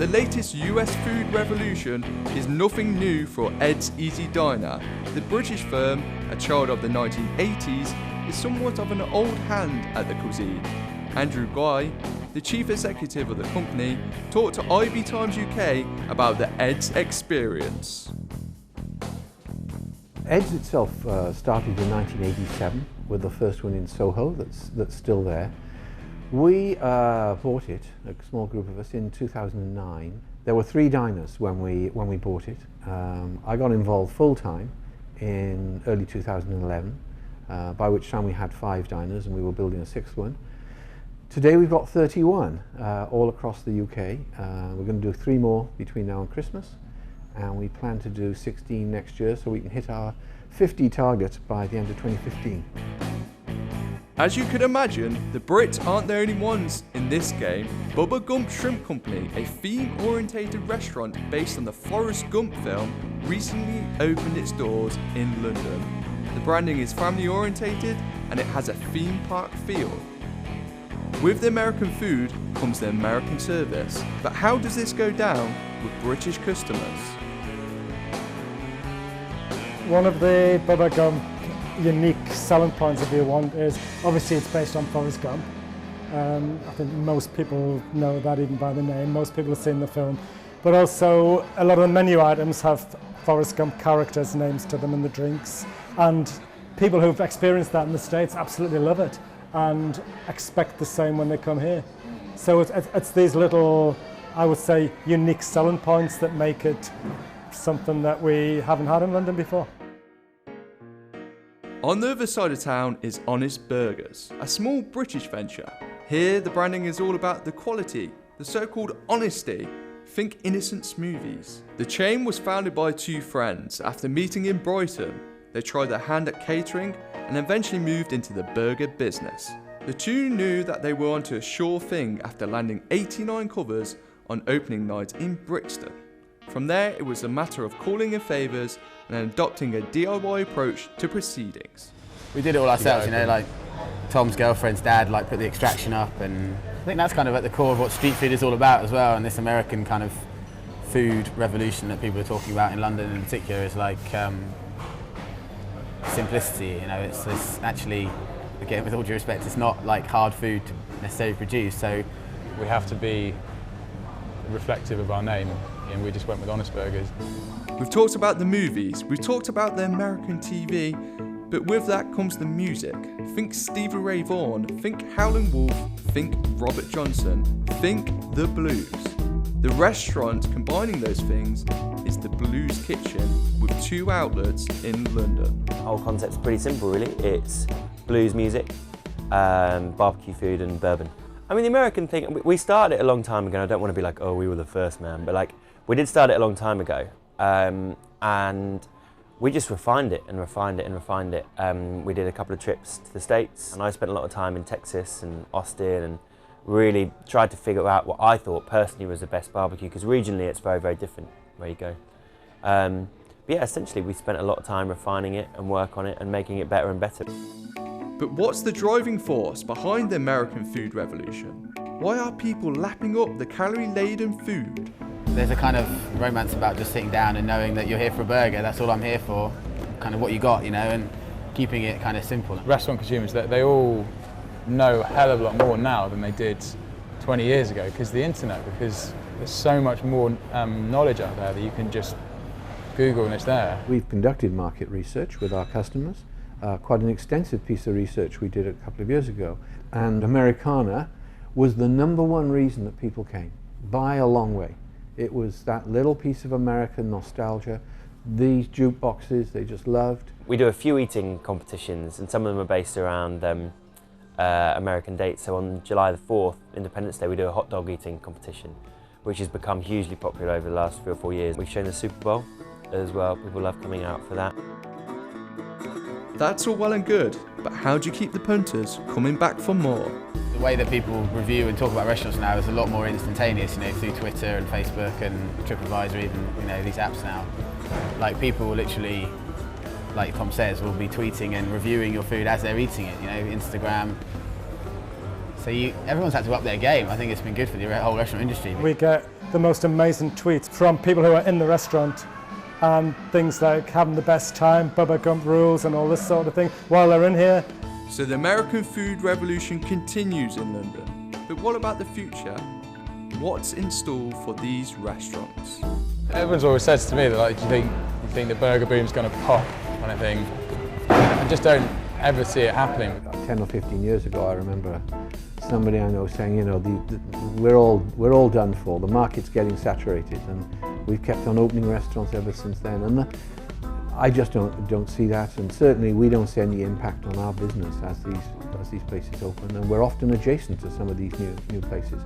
The latest US food revolution is nothing new for Ed's Easy Diner. The British firm, a child of the 1980s, is somewhat of an old hand at the cuisine. Andrew Guy, the chief executive of the company, talked to IBTimes UK about the Ed's experience. Ed's itself started in 1987 with the first one in Soho that's still there. We bought it, a small group of us, in 2009. There were 3 diners when we bought it. I got involved full-time in early 2011, by which time we had 5 diners and we were building a 6th one. Today we've got 31 all across the UK. We're going to do 3 more between now and Christmas, and we plan to do 16 next year so we can hit our 50 target by the end of 2015. As you can imagine, the Brits aren't the only ones in this game. Bubba Gump Shrimp Company, a theme-orientated restaurant based on the Forrest Gump film, recently opened its doors in London. The branding is family-orientated and it has a theme park feel. With the American food comes the American service. But how does this go down with British customers? One of the Bubba Gump unique selling points, if you want, is obviously it's based on Forrest Gump. I think most people know that even by the name. Most people have seen the film. But also a lot of the menu items have Forrest Gump characters' names to them in the drinks. And people who've experienced that in the States absolutely love it and expect the same when they come here. So it's these little, I would say, unique selling points that make it something that we haven't had in London before. On the other side of town is Honest Burgers, a small British venture. Here the branding is all about the quality, the so-called honesty. Think innocent smoothies. The chain was founded by 2 friends after meeting in Brighton. They tried their hand at catering and eventually moved into the burger business. The 2 knew that they were onto a sure thing after landing 89 covers on opening night in Brixton. From there, it was a matter of calling in favours and adopting a DIY approach to proceedings. We did it all ourselves, you know, like Tom's girlfriend's dad put the extraction up, and I think that's kind of at the core of what street food is all about as well, and this American kind of food revolution that people are talking about in London in particular is like simplicity, you know, it's actually, again, with all due respect, it's not like hard food to necessarily produce, so we have to be reflective of our name, and we just went with Honest Burgers. We've talked about the movies, we've talked about the American TV, but with that comes the music. Think Stevie Ray Vaughan, think Howlin' Wolf, think Robert Johnson, think the blues. The restaurant combining those things is the Blues Kitchen with 2 outlets in London. The whole concept's pretty simple really. It's blues music, barbecue food and bourbon. I mean, the American thing, we started it a long time ago. I don't want to be like, oh, we were the first man, but like, we did start it a long time ago. And we just refined it and refined it and refined it. We did a couple of trips to the States, and I spent a lot of time in Texas and Austin and really tried to figure out what I thought personally was the best barbecue, because regionally it's very, very different where you go. But yeah, essentially we spent a lot of time refining it and work on it and making it better and better. But what's the driving force behind the American food revolution? Why are people lapping up the calorie-laden food? there's a kind of romance about just sitting down and knowing that you're here for a burger, that's all I'm here for, kind of what you got, you know, and keeping it kind of simple. Restaurant consumers, they all know a hell of a lot more now than they did 20 years ago because of the internet, because there's so much more knowledge out there that you can just Google and it's there. We've conducted market research with our customers, quite an extensive piece of research we did a couple of years ago, and Americana was the #1 reason that people came, by a long way. It was that little piece of American nostalgia, these jukeboxes they just loved. We do a few eating competitions and some of them are based around American dates. So on July the 4th, Independence Day, we do a hot dog eating competition, which has become hugely popular over the last 3 or 4 years. We've shown the Super Bowl as well, people love coming out for that. That's all well and good, but how do you keep the punters coming back for more? The way that people review and talk about restaurants now is a lot more instantaneous, you know, through Twitter and Facebook and TripAdvisor, even, you know, these apps now. Like, people will literally, like Tom says, will be tweeting and reviewing your food as they're eating it, you know, Instagram. So everyone's had to up their game. I think it's been good for the whole restaurant industry. We get the most amazing tweets from people who are in the restaurant, and things like having the best time, Bubba Gump rules and all this sort of thing while they're in here. So the American food revolution continues in London. But what about the future? What's in store for these restaurants? Everyone's always says to me that, like, do you think the burger boom's going to pop? And I think, I just don't ever see it happening. 10 or 15 years ago, I remember somebody I know saying, you know, we're all done for. The market's getting saturated, and we've kept on opening restaurants ever since then. And I just don't see that, and certainly we don't see any impact on our business as these places open, and we're often adjacent to some of these new places.